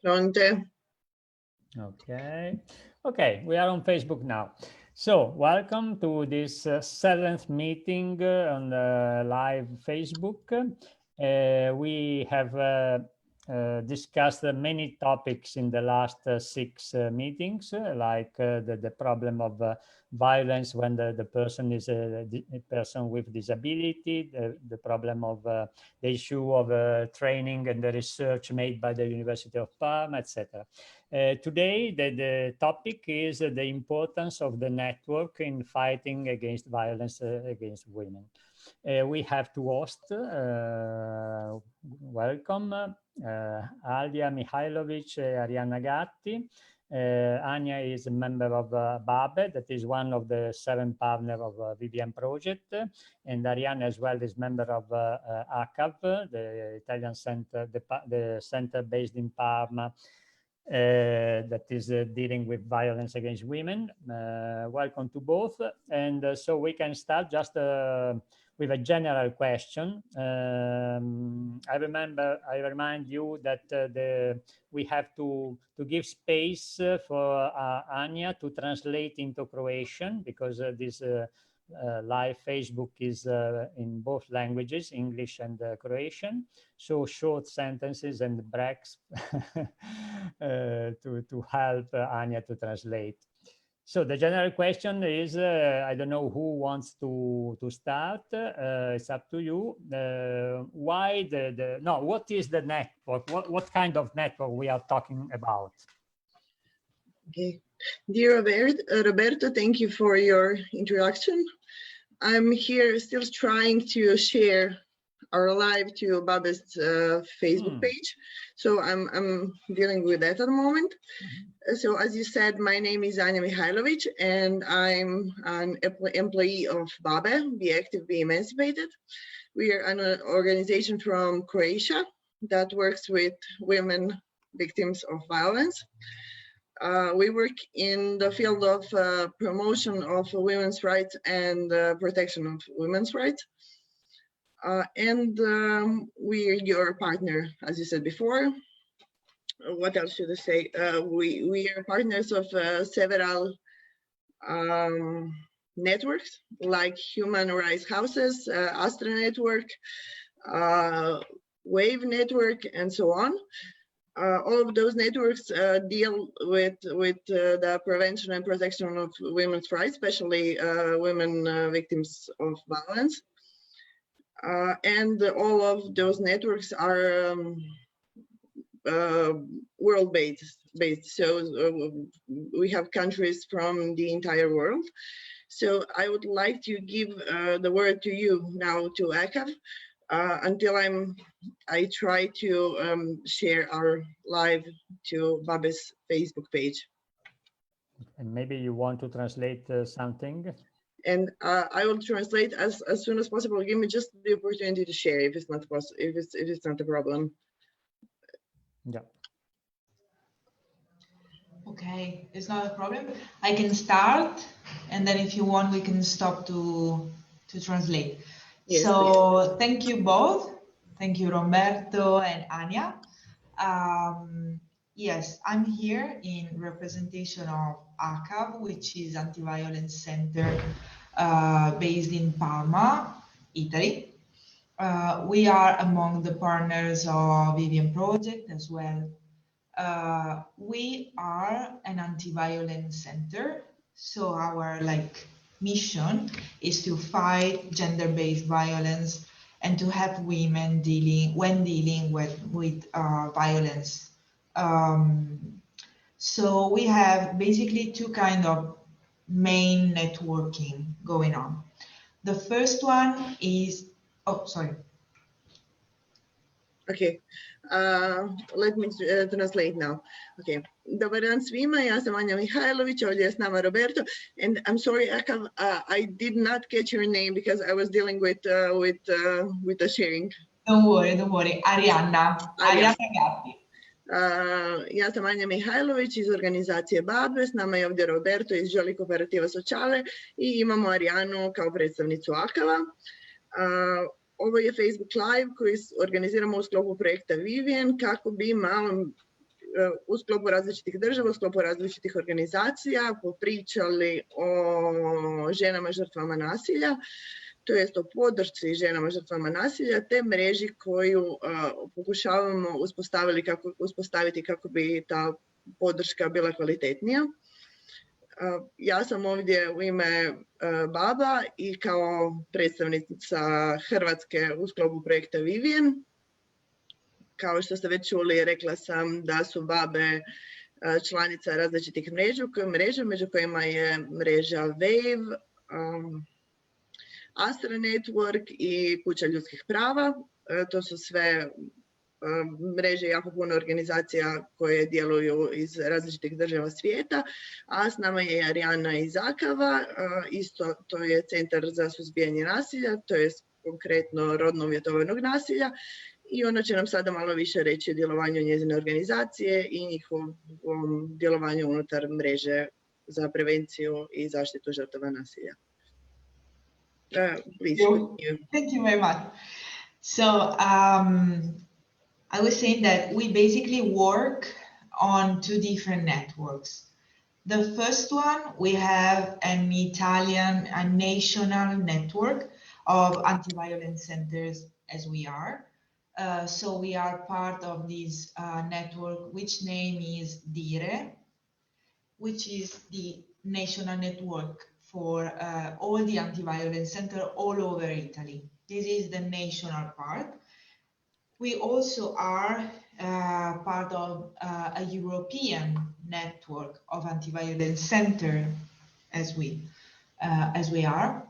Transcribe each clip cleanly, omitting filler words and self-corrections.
Pronte. Okay, we are on Facebook now. So welcome to this 7th meeting on live Facebook. We have discussed many topics in the last 6 meetings, like the problem of violence when the person is a person with disability, the problem of the issue of training and the research made by the University of Parma, etc. Today, the topic is the importance of the network in fighting against violence against women. We have two hosts. Welcome, Alia Mihailovic, Arianna Gatti. Anya is a member of BABE, that is one of the 7 partners of Vivien project, and Arianna as well is member of ACAV, the Italian center, the center based in Parma, that is dealing with violence against women. Welcome to both. And so we can start just with a general question. I remind you that we have to give space for Anya to translate into Croatian, because this live Facebook is in both languages, English and Croatian. So short sentences and breaks to help Anya to translate. So the general question is, I don't know who wants to start. It's up to you. Why what is the network? What kind of network we are talking about? Okay. Dear Roberto, thank you for your introduction. I'm here still trying to share our live to Babe's Facebook page. So I'm dealing with that at the moment. So as you said, my name is Anya Mihailovic, and I'm an employee of BABE, Be Active, Be Emancipated. We are an organization from Croatia that works with women victims of violence. We work in the field of promotion of women's rights and protection of women's rights. And we are your partner, as you said before. What else should I say? We are partners of several networks, like Human Rights Houses, Astra Network, Wave Network, and so on. All of those networks deal with the prevention and protection of women's rights, especially women victims of violence. And all of those networks are world-based. So we have countries from the entire world. So I would like to give the word to you now, to ACAV, until I try to share our live to Babe's Facebook page. And maybe you want to translate something? And I will translate as soon as possible. Give me just the opportunity to share if it's not possible, if it's not a problem. Yeah. Okay, it's not a problem. I can start, and then if you want, we can stop to translate. Yes, so please. Thank you both. Thank you, Roberto and Anya. Yes, I'm here in representation of ACAV, which is Anti-Violence Center based in Parma, Italy. We are among the partners of Vivien project as well. We are an anti-violence center, so our mission is to fight gender-based violence and to help women dealing with violence. So we have basically two kind of main networking going on. The first one is, Okay, let me translate now. Okay, dobar dan svima, ja sam Anja Mihailović, ovdje je s nama Roberto, and I'm sorry, ACAV, I did not catch your name because I was dealing with the sharing. Don't worry, Arianna Gatti. Ja sam Anja Mihailović iz organizacije BABE, s nama je ovdje Roberto iz Žoli Kooperativa Sociale i imamo Arianu kao predstavnicu ACAV-a. Ovo je Facebook Live koji organiziramo u sklopu projekta Vivien kako bi malo u sklopu različitih država, u sklopu različitih organizacija popričali o ženama žrtvama nasilja, to jest o podršci ženama žrtvama nasilja, te mreži koju pokušavamo uspostaviti kako bi ta podrška bila kvalitetnija. Ja sam ovdje u ime BaBa i kao predstavnica Hrvatske u sklopu projekta Vivien. Kao što ste već čuli, rekla sam da su BaBe članica različitih mreža, među kojima je mreža Wave, Astra Network i Kuća ljudskih prava. To su sve mreže, jako puno organizacija koje djeluju iz različitih država svijeta, a s nama je Ariana iz ACAV-a, isto to je Centar za suzbijanje nasilja, to je konkretno rodno uvjetovanog nasilja, i ona će nam sada malo više reći o djelovanju njezine organizacije i njihovom djelovanju unutar mreže za prevenciju i zaštitu žrtava nasilja. Please. Thank you very much. So I was saying that we basically work on two different networks. The first one, we have an Italian, a national network of anti-violence centers, as we are. So we are part of this network, which name is Dire, which is the national network for all the anti-violence centers all over Italy. This is the national part. We also are part of a European network of anti-violence centers, as we are.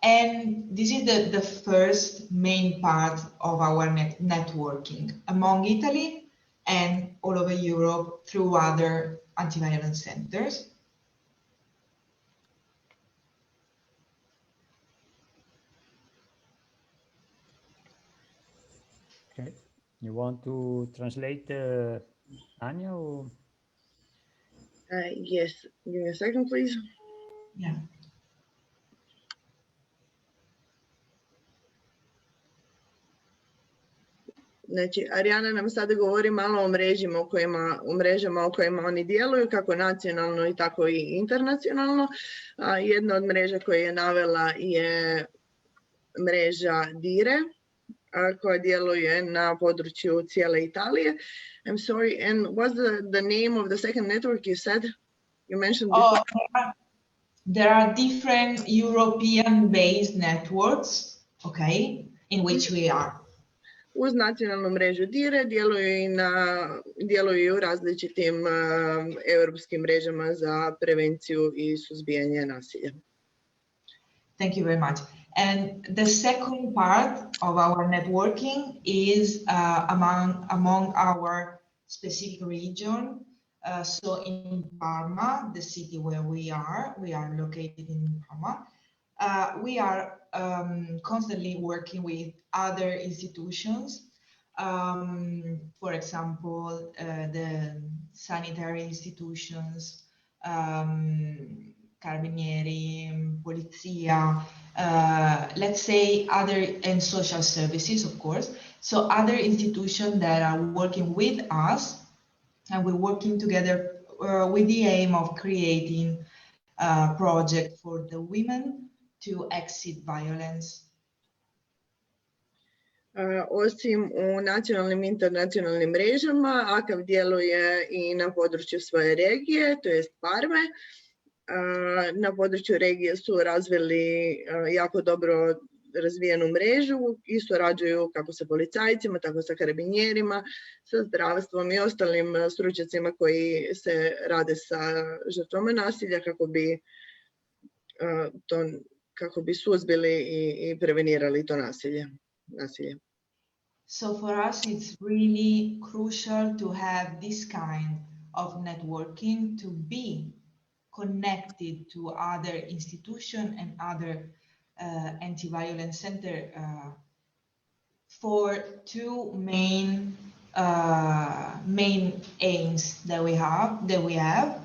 And this is the first main part of our networking among Italy and all over Europe through other anti-violence centers. Okay, you want to translate, Anya? Or? Yes, give me a second, please. Yeah. Znači, Ariana nam sada govori malo o mrežama o kojima oni djeluju, kako nacionalno i tako i internacionalno. Jedna od mreža koje je navela je mreža Dire, koja djeluje na području cijele Italije. I'm sorry, and what's the name of the second network you said? You mentioned before. There are different European-based networks, okay, in which we are. Uz nacionalnu mrežu Dire djeluju u različitim europskim mrežama za prevenciju i suzbijanje nasilja. Thank you very much. And the second part of our networking is among our specific region. So in Parma, the city where we are located in Parma. We are constantly working with other institutions, for example, the sanitary institutions, Carabinieri, Polizia, let's say and social services, of course. So other institutions that are working with us, and we're working together with the aim of creating a project for the women to exit violence. Osim u nacionalnim i internacionalnim mrežama, ACAV djeluje i na području svoje regije, to jest Parme. Na području regije su razvili jako dobro razvijenu mrežu i surađuju kako sa policajcima, tako sa karabinjerima, sa zdravstvom i ostalim stručnjacima koji se rade sa žrtvama nasilja kako bi suzbili i prevenirali to nasilje. So for us, it's really crucial to have this kind of networking, to be connected to other institutions and other anti-violence center for two main aims that we have.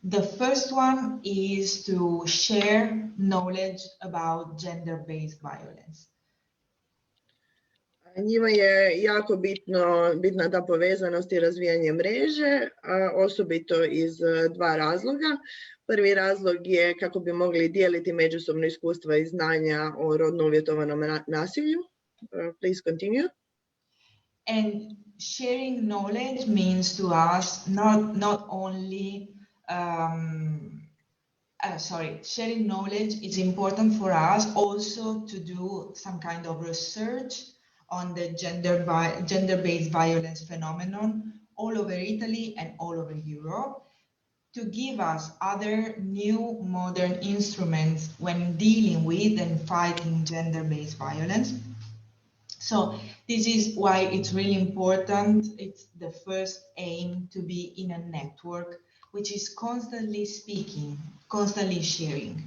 The first one is to share knowledge about gender-based violence. Njima je jako bitna ta povezanost i razvijanje mreže, osobito iz dva razloga. Prvi razlog je kako bi mogli dijeliti međusobno iskustva i znanja o rodno uvjetovanom nasilju. Please continue. And sharing knowledge means to us not only sharing knowledge is important for us also to do some kind of research on the gender-based violence phenomenon all over Italy and all over Europe, to give us other new modern instruments when dealing with and fighting gender-based violence. So this is why it's really important. It's the first aim to be in a network which is constantly speaking, constantly sharing.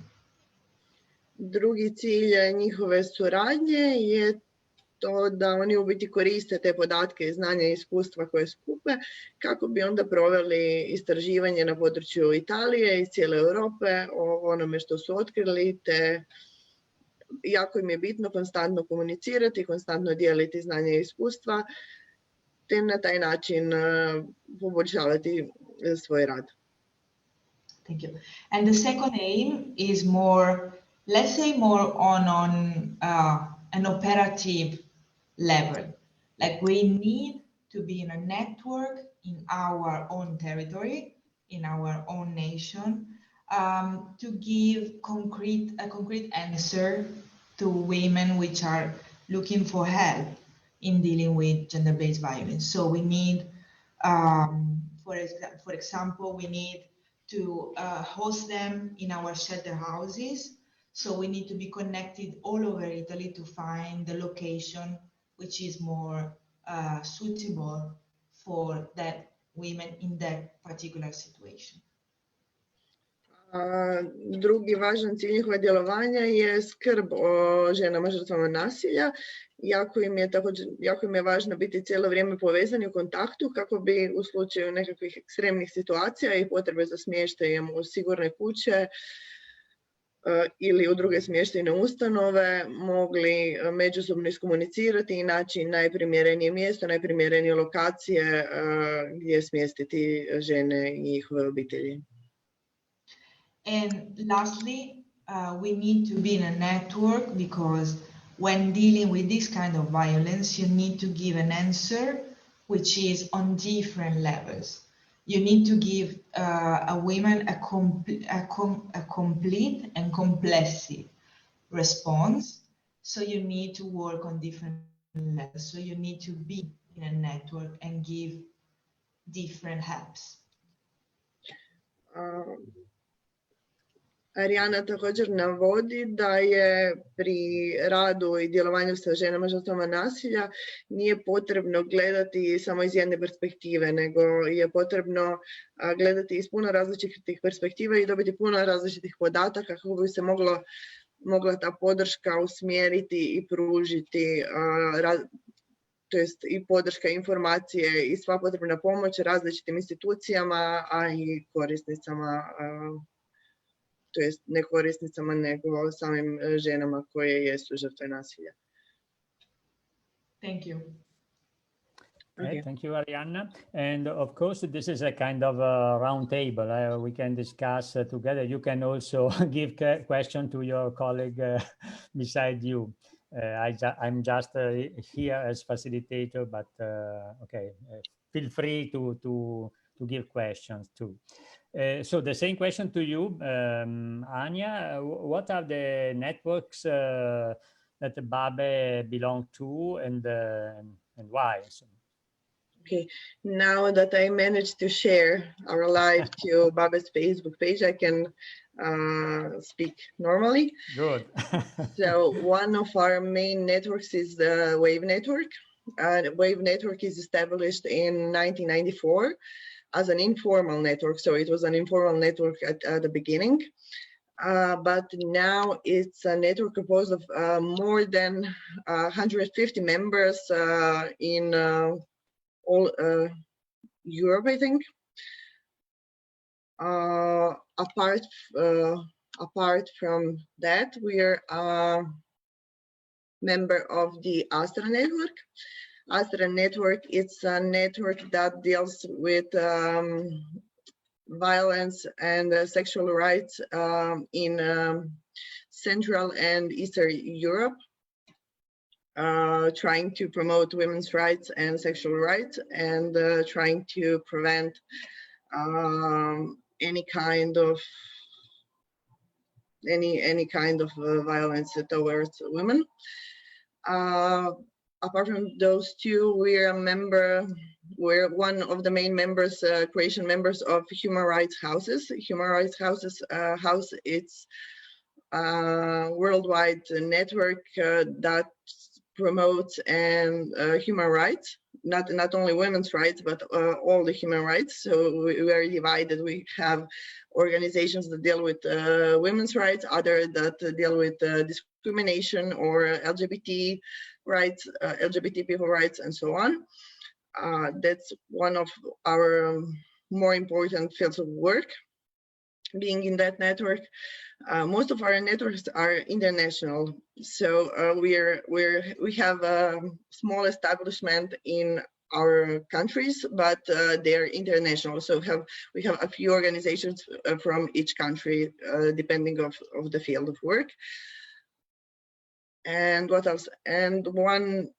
Drugi cilj njihove suradnje je to da oni u biti koriste te podatke i znanja i iskustva koje skupe kako bi onda proveli istraživanje na području Italije i cijele Europe o onome što su otkrili, te jako im je bitno konstantno komunicirati, konstantno dijeliti znanja i iskustva, te na taj način poboljšavati svoj rad. Thank you. And the second aim is more, let's say, more on an operative level. Like we need to be in a network in our own territory, in our own nation, to give a concrete answer to women which are looking for help in dealing with gender-based violence. So we need, for example, we need to host them in our shelter houses. So we need to be connected all over Italy to find the location which is more suitable for that women in that particular situation. Drugi važan cilj njihova djelovanja je skrb o ženama žrtvama nasilja. Jako im je važno biti cijelo vrijeme povezani u kontaktu kako bi u slučaju nekakvih ekstremnih situacija i potrebe za smještajem u sigurne kuće ili u druge smještajne ustanove mogli međusobno iskomunicirati i naći najprimjerenije mjesto, najprimjerenije lokacije gdje smjestiti žene i njihove obitelji. And lastly, we need to be in a network because when dealing with this kind of violence, you need to give an answer which is on different levels. You need to give a woman a complete and complex response. So you need to work on different levels. So you need to be in a network and give different helps. Ariana također navodi da je pri radu i djelovanju sa ženama žrtvama nasilja nije potrebno gledati samo iz jedne perspektive, nego je potrebno gledati iz puno različitih perspektiva i dobiti puno različitih podataka kako bi se mogla ta podrška usmjeriti i pružiti, to jest i podrška, informacije i sva potrebna pomoć različitim institucijama, a i korisnicama, to jest ne korisnicama, nego samim ženama koje jesu žrtve nasilja. Thank you. Okay, thank you, Arianna. And of course, this is a kind of a round table. We can discuss together. You can also give question to your colleague beside you. I'm just here as facilitator, but okay, feel free to give questions too. So the same question to you, Anya. What are the networks that BABE belong to, and why? So, okay, now that I managed to share our live to BABE's Facebook page, I can speak normally. Good. So one of our main networks is the WAVE network. WAVE network is established in 1994 as an informal network. So it was an informal network at the beginning. But now it's a network composed of more than 150 members in all Europe, I think. Apart from that, we are member of the Astra network. Astra network, it's a network that deals with violence and sexual rights in Central and Eastern Europe, trying to promote women's rights and sexual rights, and trying to prevent any kind of violence towards women. Apart from those two, we're one of the main members, Croatian members of Human Rights Houses. Human Rights Houses house, it's a worldwide network that promotes human rights, not only women's rights, but all the human rights. So we are divided. We have organizations that deal with women's rights, other that deal with discrimination or LGBT rights, LGBT people rights, and so on. That's one of our more important fields of work, being in that network. Most of our networks are international, so we have a small establishment in our countries, but they're international. So we have a few organizations from each country, depending of the field of work. And what else? And one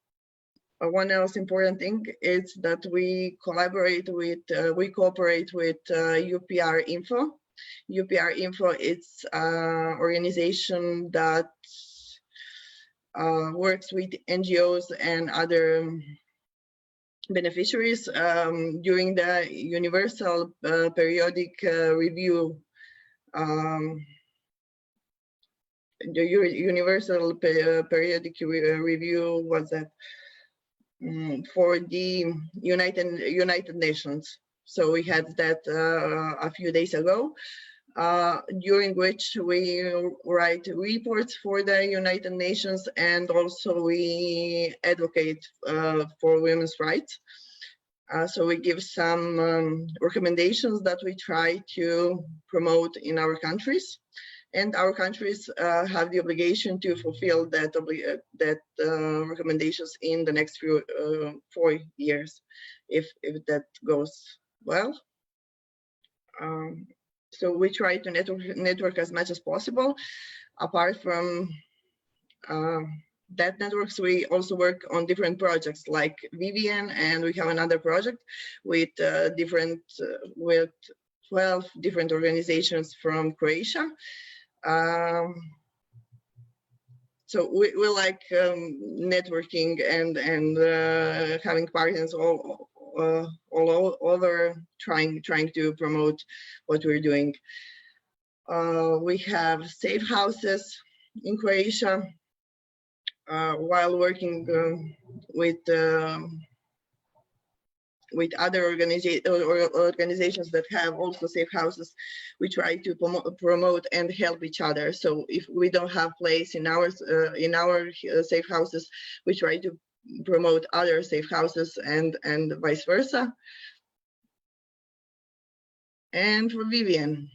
else important thing is that we cooperate with UPR Info. UPR Info, it's an organization that works with NGOs and other beneficiaries during the Universal Periodic Review. The Universal Periodic Review was that for the United Nations. So we had that a few days ago, during which we write reports for the United Nations, and also we advocate for women's rights. So we give some recommendations that we try to promote in our countries. And our countries have the obligation to fulfill that recommendations in the next 4 years, if that goes well. So we try to network as much as possible. Apart from that networks, we also work on different projects like Vivien, and we have another project with 12 different organizations from Croatia. So we like networking and having partners all over, trying to promote what we're doing. We have safe houses in Croatia while working with other organizations that have also safe houses. We try to promote and help each other. So if we don't have place in our safe houses, we try to promote other safe houses and vice versa. And for Vivien,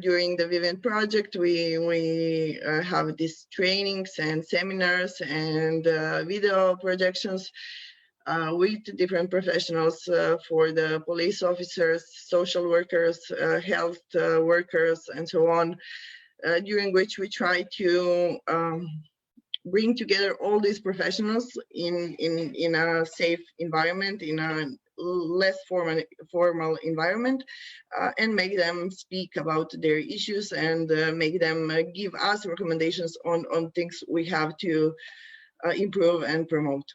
during the Vivien project, we have these trainings and seminars and video projections with different professionals for the police officers, social workers, health workers, and so on, during which we try to bring together all these professionals in a safe environment, in a less formal environment, and make them speak about their issues and make them give us recommendations on things we have to improve and promote.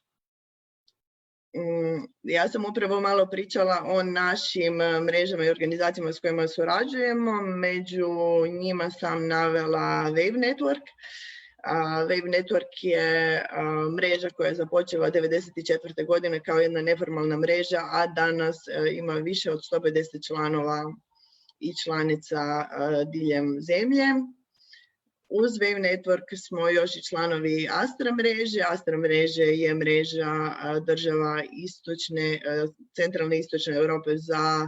Ja sam upravo malo pričala o našim mrežama i organizacijama s kojima surađujemo. Među njima sam navela Wave Network. Wave Network je mreža koja je započela 1994. godine kao jedna neformalna mreža, a danas ima više od 150 članova i članica diljem zemlje. Uz Wave Network smo još i članovi Astra mreže. Astra mreže je mreža država centralne i istočne Europe za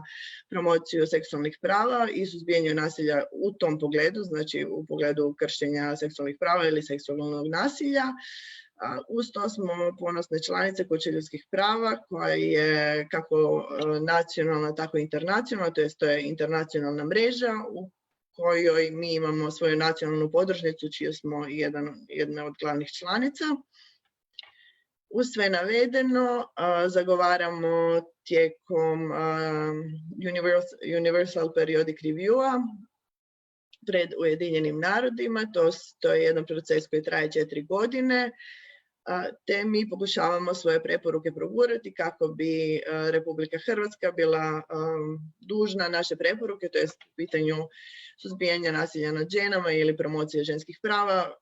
promociju seksualnih prava i suzbijanje nasilja u tom pogledu, znači u pogledu kršenja seksualnih prava ili seksualnog nasilja. Uz to smo ponosne članice Kuće ljudskih prava, koja je kako nacionalna, tako i internacionalna, to je internacionalna mreža u kojoj mi imamo svoju nacionalnu podružnicu, čiju smo jedna od glavnih članica. Uz sve navedeno, zagovaramo tijekom Universal Periodic Review-a pred Ujedinjenim narodima. To je jedan proces koji traje 4 godine, te mi pokušavamo svoje preporuke progurati kako bi Republika Hrvatska bila dužna naše preporuke, to je u pitanju suzbijanja nasilja nad ženama ili promocije ženskih prava,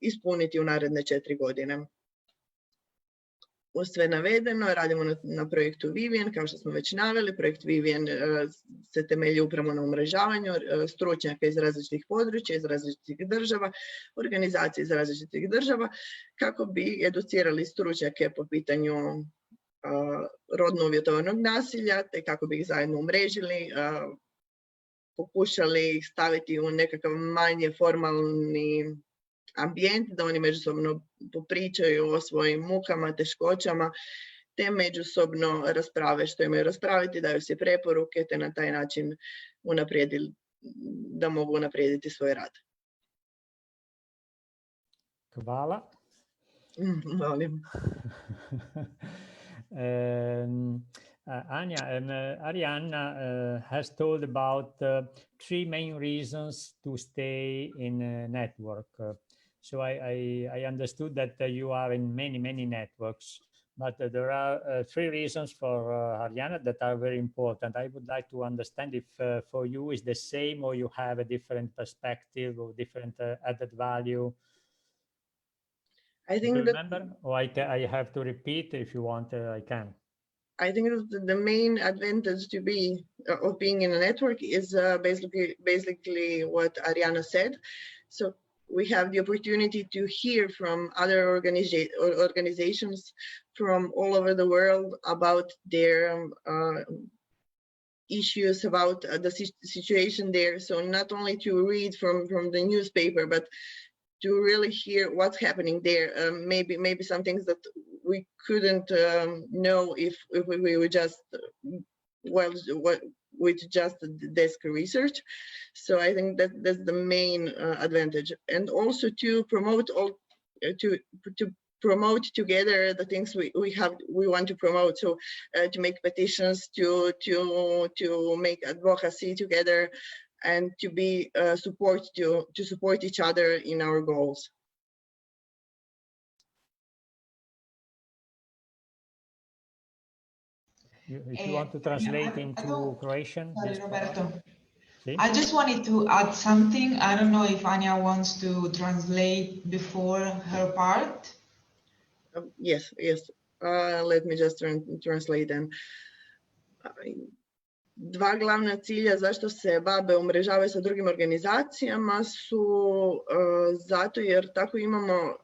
ispuniti u naredne 4 godine. Uz sve navedeno, radimo na projektu Vivien, kao što smo već naveli. Projekt Vivien se temelji upravo na umrežavanju stručnjaka iz različitih područja, iz različitih država, organizacija iz različitih država, kako bi educirali stručnjake po pitanju rodno uvjetovanog nasilja, te kako bi ih zajedno umrežili, pokušali ih staviti u nekakav manje formalni ambijent, da oni međusobno popričaju o svojim mukama, teškoćama, te međusobno rasprave što imaju raspraviti, daju se preporuke, te na taj način da mogu unaprijediti svoj rad. Hvala. Molim. Anja, Arianna has told about 3 main reasons to stay in a network. So I understood that you are in many networks, but there are 3 reasons for Arianna that are very important. I would like to understand if for you is the same or you have a different perspective or different added value. I think do you remember? Or I have to repeat if you want, I can. I think the main advantage of being in a network is basically what Arianna said. So we have the opportunity to hear from other organizations from all over the world about their issues, about the situation there. So not only to read from the newspaper, but to really hear what's happening there. Maybe some things that we couldn't know if we were just with just desk research. So I think that's the main advantage, and also to promote to promote together the things we want to promote. So to make petitions, to make advocacy together, and to be to support each other in our goals. If you want to translate into Croatian. Sorry, Roberto. See? I just wanted to add something. I don't know if Anja wants to translate before her part. Yes. Let me just translate then. Dva glavna cilja zašto se babe umrežavaju sa drugim organizacijama su zato jer tako imamo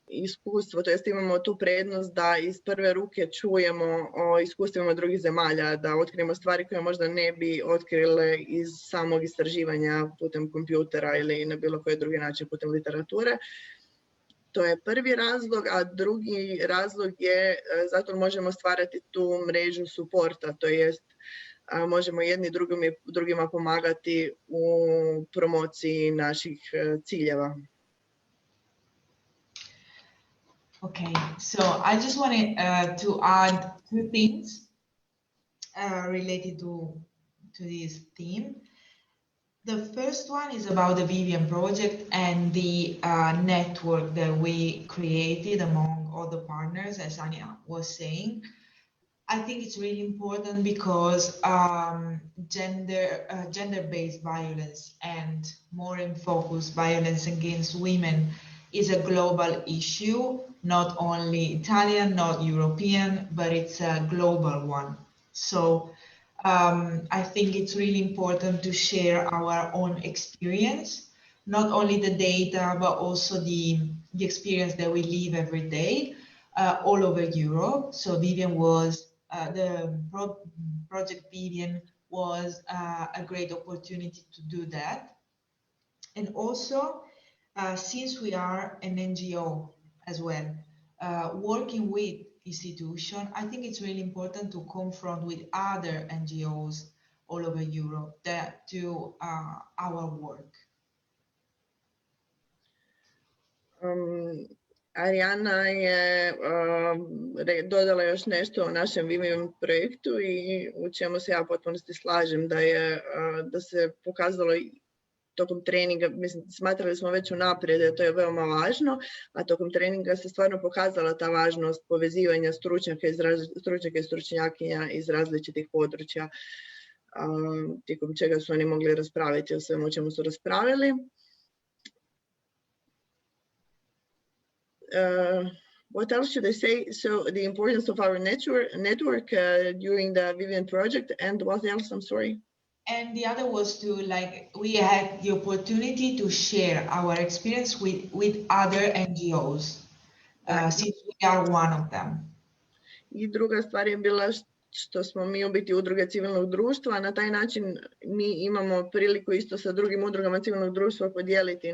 iskustvo, to jest imamo tu prednost da iz prve ruke čujemo o iskustvima drugih zemalja, da otkrijemo stvari koje možda ne bi otkrile iz samog istraživanja putem kompjutera ili na bilo koji drugi način putem literature. To je prvi razlog, a drugi razlog je zato možemo stvarati tu mrežu suporta, to jest možemo jedni drugima pomagati u promociji naših ciljeva. Okay, so I just wanted to add 2 things related to this theme. The first one is about the Vivien project and the network that we created among all the partners, as Anja was saying. I think it's really important because gender-based violence and more in focus violence against women is a global issue, not only Italian, not European, but it's a global one. So I think it's really important to share our own experience not only the data, but also the experience that we live every day all over Europe. So Vivien was, project Vivien was a great opportunity to do that. And also, since we are an NGO as well, working with institutions, I think it's really important to confront with other NGOs all over Europe that do our work. Ariana je dodala još nešto o našem Vivien projektu i u čemu se ja potpunosti slažem da se pokazalo tokom treninga, mislim, smatrali smo već unaprijed da to je veoma važno, a tokom treninga se stvarno pokazala ta važnost povezivanja stručnjaka i stručnjakinja iz različitih područja, tijekom čega su oni mogli raspraviti o svemu o čemu su raspravili. What else should I say? So the importance of our network during the Vivien project, and what else? I'm sorry. And the other was to, like, we had the opportunity to share our experience with other NGOs, since we are one of them. I druga stvar je bila što smo mi u biti udruge civilnog društva, na taj način mi imamo priliku isto sa drugim udrugama civilnog društva podijeliti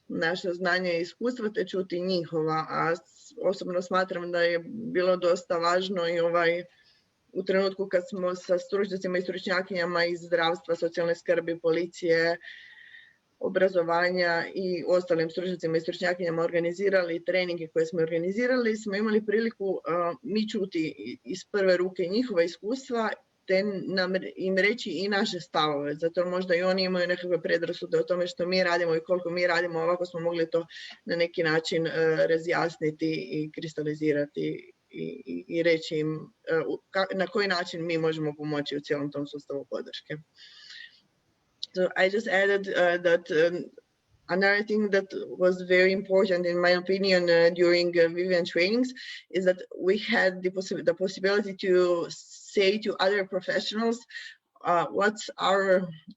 naše znanje i iskustva te čuti njihova, a osobno smatram da je bilo dosta važno i u trenutku kad smo sa stručnjacima i stručnjakinjama iz zdravstva, socijalne skrbi, policije, obrazovanja i ostalim stručnjacima i stručnjakinjama organizirali treninge koje smo organizirali, smo imali priliku mi čuti iz prve ruke njihova iskustva te im reći i naše stavove, zato možda i oni imaju nekakve predrasude o tome što mi radimo i koliko mi radimo, ovako smo mogli to na neki način razjasniti i kristalizirati i reći im na koji način mi možemo pomoći u cijelom tom sustavu podrške. So I just added that another thing that was very important, in my opinion, during Vivien trainings is that we had the possibility to say to other professionals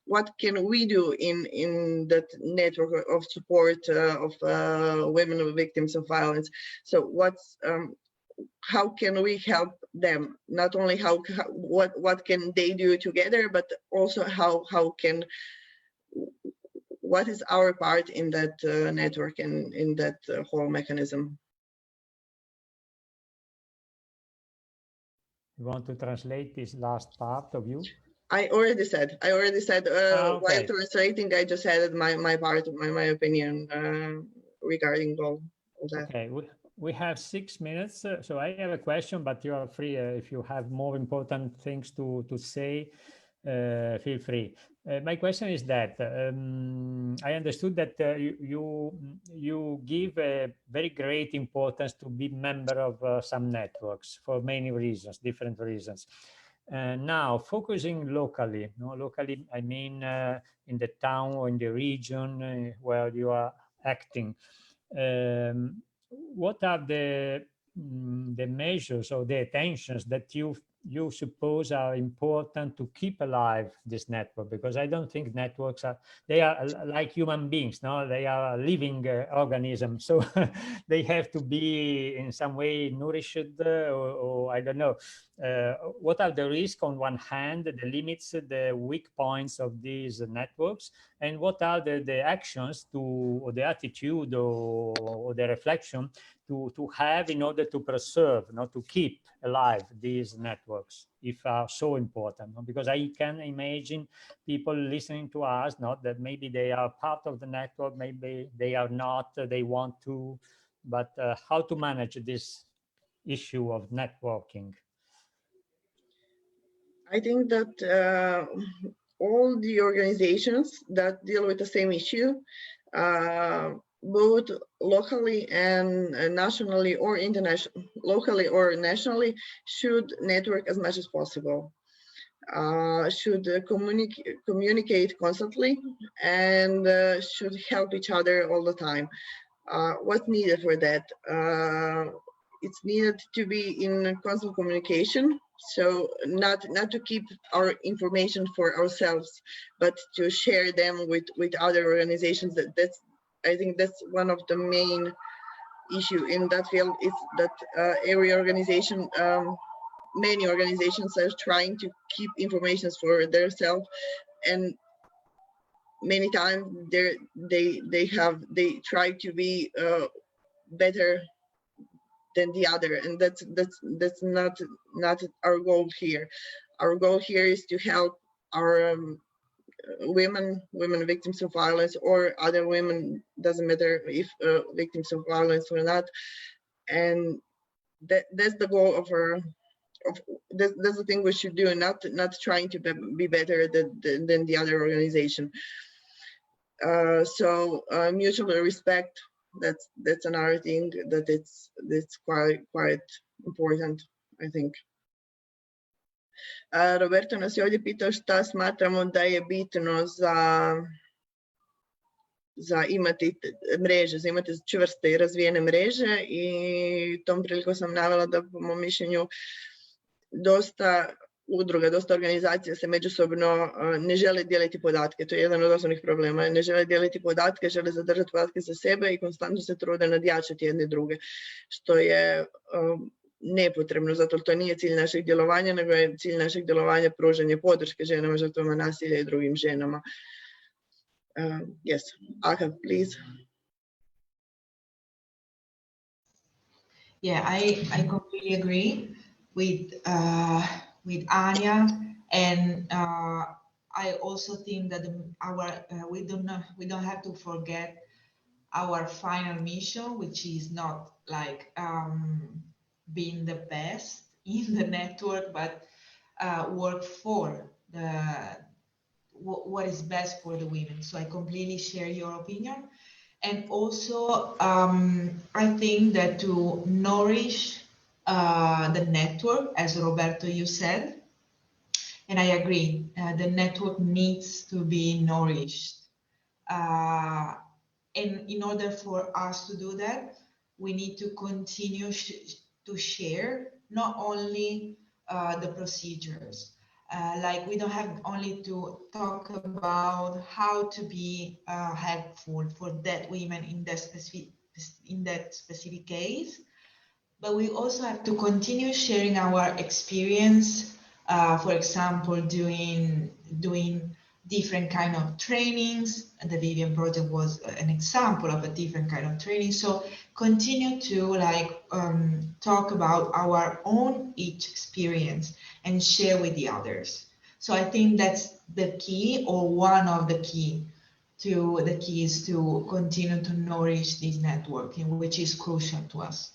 what can we do in that network of support of women victims of violence. So how can we help them? Not only what can they do together, but also what is our part in that network and in that whole mechanism. You want to translate this last part of you? I already said okay. While translating, I just added my part, my opinion regarding all that. Okay, we have 6 minutes, so I have a question, but you are free if you have more important things to say, feel free. My question is that I understood that you give a very great importance to be member of some networks for many reasons, different reasons. Now, focusing locally, I mean in the town or in the region where you are acting, what are the measures or the attentions that you suppose are important to keep alive this network? Because I don't think networks they are like human beings, no? They are living organisms, so they have to be in some way nourished, or I don't know. What are the risks on one hand, the limits, the weak points of these networks, and what are the actions or the attitude or the reflection to have in order to preserve, to keep alive these networks, if are so important? Because I can imagine people listening to us, that maybe they are part of the network, maybe they are not, they want to, but how to manage this issue of networking? I think that all the organizations that deal with the same issue, both locally and nationally or internationally, locally or nationally, should network as much as possible, should communicate constantly, and should help each other all the time. What's needed for that? It's needed to be in constant communication So not to keep our information for ourselves, but to share them with other organizations. I think that's one of the main issue in that field, is that every organization, many organizations are trying to keep information for themselves, and many times they try to be better than the other, and that's not our goal here. Our goal here is to help our women victims of violence, or other women, doesn't matter if victims of violence or not, and that's the goal of our that's the thing we should do, not trying to be better than the other organization. So mutual respect, that's another thing that it's quite important, I think. Roberto nas je ovdje pitao šta smatramo da je bitno za imati mreže, za imati čvrste i razvijene mreže, i tom prilikom sam navela da po mom mišljenju dosta udruga, dosta organizacija se međusobno ne žele dijeliti podatke. To je jedan od osnovnih problema. Ne žele dijeliti podatke, žele zadržati podatke za sebe i konstantno se trude nadjačati jedne druge, što je nepotrebno, zato to nije cilj našeg djelovanja, nego je cilj našeg djelovanja pružanje podrške ženama žrtvama nasilja i drugim ženama. Yes, ACAV, please. Yeah, I completely agree with Anya, and I also think that we don't have to forget our final mission, which is not like being the best in the network, but work for what is best for the women. So I completely share your opinion. And also, I think that to nourish the network, as Roberto, you said, and I agree, the network needs to be nourished. And in order for us to do that, we need to continue to share not only the procedures. Like we don't have only to talk about how to be helpful for that women in that specific case, but we also have to continue sharing our experience. For example, doing different kind of trainings. The Vivien project was an example of a different kind of training. So continue to talk about our own each experience and share with the others. So I think that's the key, or one of the keys to continue to nourish this networking, which is crucial to us.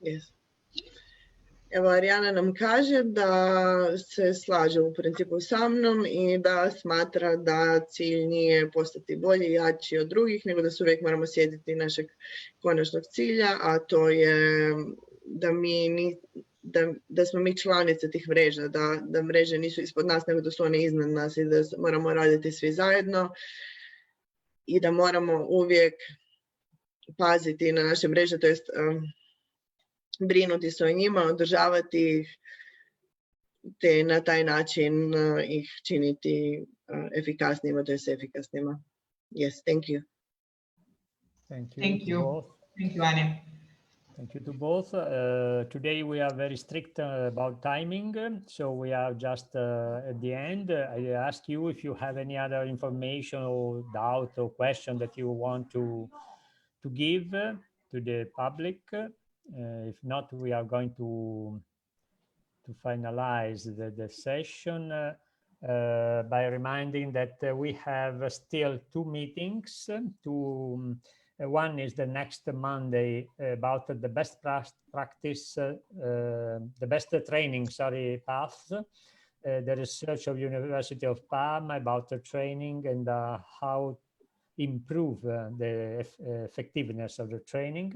Yes. Evo, Arijana nam kaže da se slaže u principu sa mnom i da smatra da cilj nije postati bolji i jači od drugih, nego da se uvijek moramo sjetiti našeg konačnog cilja, a to je da smo mi članice tih mreža, da mreže nisu ispod nas, nego da su one iznad nas i da moramo raditi svi zajedno i da moramo uvijek paziti na naše mreže, to jest brinuti se o njima, održavati ih, te na taj način ih činiti efikasnijima, to jest efikasnima. Yes, thank you. Thank you. Thank you. Both. Thank you, Anya. Thank you to both. Today we are very strict about timing, so we are just at the end. I ask you if you have any other information or doubt or question that you want to give to the public. If not, we are going to finalize the session by reminding that we have still 2 meetings. One is the next Monday about the best practice, the best training, path, the research of University of Parma about the training and how improve the effectiveness of the training.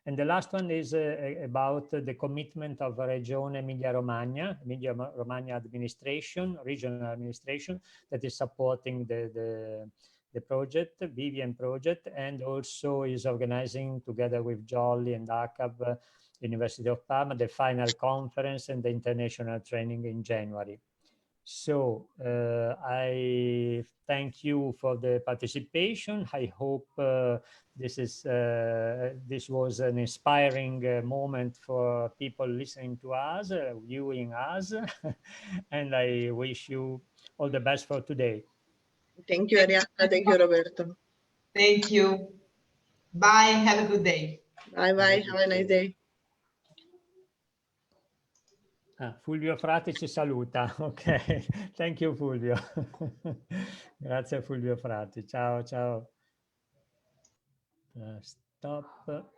And the last one is about the commitment of Regione Emilia-Romagna administration, regional administration, that is supporting the the project, Vivien project, and also is organizing together with Jolly and ACAV, University of Parma, the final conference and the international training in January. So I thank you for the participation. I hope this was an inspiring moment for people listening to us, viewing us, and I wish you all the best for today. Thank you, Arianna. Thank you, Roberto. Thank you. Bye. Have a good day. Bye bye. Have a nice day. Fulvio Frati ci saluta. Ok, thank you Fulvio. Grazie Fulvio Frati. Ciao, ciao. Stop.